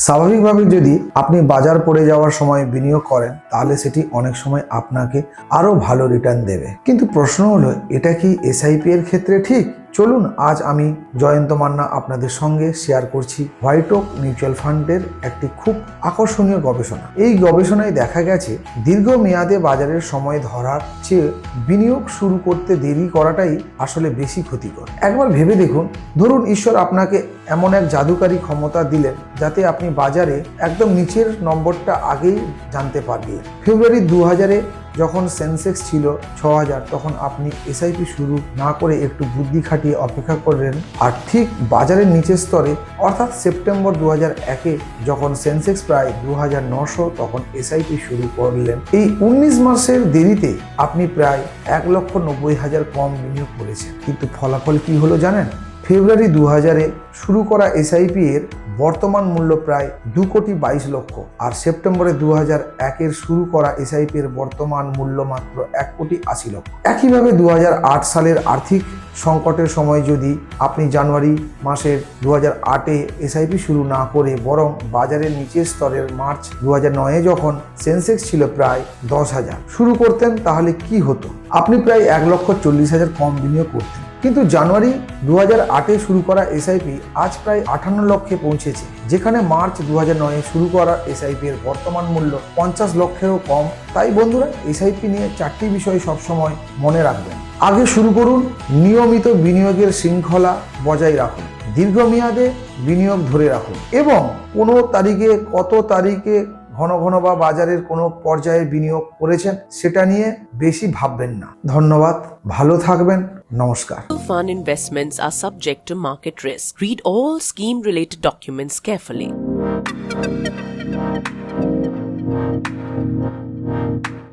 স্বাভাবিকভাবে যদি আপনি বাজার পড়ে যাওয়ার সময় বিনিয়োগ করেন তাহলে সেটি অনেক সময় আপনাকে আরো ভালো রিটার্ন দেবে। কিন্তু প্রশ্ন হলো, এটা কি এসআইপি এর ক্ষেত্রে ঠিক? চলুন আজ আমি জয়ন্ত মান্না আপনাদের সঙ্গে শেয়ার করছি হোয়াইট ওক মিউচুয়াল ফান্ডের একটি খুব আকর্ষণীয় গবেষণা। এই গবেষণায় দেখা গেছে দীর্ঘমেয়াদে বাজারের সময় ধরার চেয়ে বিনিয়োগ শুরু করতে দেরি করাটাই আসলে বেশি ক্ষতিকর। একবার ভেবে দেখুন, ধরুন ঈশ্বর আপনাকে এমন এক জাদুকারী ক্ষমতা দিলেন যাতে আপনি বাজারে একদম নিচের নম্বরটা আগেই জানতে পারবেন। ফেব্রুয়ারি 2000-এ যখন সেন্সেক্স ছিল 6000, তখন আপনি এসআইপি শুরু না করে একটু বুদ্ধি খাটিয়ে অপেক্ষা করলেন, আর ঠিক বাজারের নিচের স্তরে অর্থাৎ সেপ্টেম্বর 2001-এ যখন সেন্সেক্স প্রায় 2900, তখন এসআইপি শুরু করলেন। এই 19 মাসের দেরিতে আপনি প্রায় 1,90,000 কম বিনিয়োগ করেছেন। কিন্তু ফলাফল কি হলো জানেন? ফেব্রুয়ারি 2000-এ শুরু করা এসআইপি এর বর্তমান মূল্য প্রায় 2,22,00,000, আর সেপ্টেম্বরে 2001-এর শুরু করা এসআইপি এর বর্তমান মূল্য মাত্র 1,80,00,000। একইভাবে 2008 সালের আর্থিক সংকটের সময় যদি আপনি জানুয়ারি মাসের 2008-এ এসআইপি শুরু না করে বরং বাজারের নিচের স্তরের মার্চ 2009-এ যখন সেন্সেক্স ছিল প্রায় 10,000 শুরু করতেন, তাহলে কি হতো? আপনি প্রায় 1,40,000 কম বিনিয়োগ করতেন। কিন্তু জানুয়ারি 2008-এ শুরু করা এসআইপি আজ প্রায় 58 লক্ষে পৌঁছেছে, যেখানে মার্চ 2009-এ শুরু করা এসআইপি এর বর্তমান মূল্য 50 লক্ষেরও কম। তাই বন্ধুরা, এসআইপি নিয়ে 4টি বিষয় সবসময় মনে রাখবেন। আগে শুরু করুন, নিয়মিত বিনিয়োগের শৃঙ্খলা বজায় রাখুন, দীর্ঘমেয়াদে বিনিয়োগ ধরে রাখুন, এবং কোনো তারিখে কত তারিখে ঘন ঘন বা বাজারের কোনো পর্যায়ে বিনিয়োগ করেছেন সেটা নিয়ে বেশি ভাববেন না। ধন্যবাদ, ভালো থাকবেন, নমস্কার। Fund investments are subject to market risk. Read all scheme related documents carefully.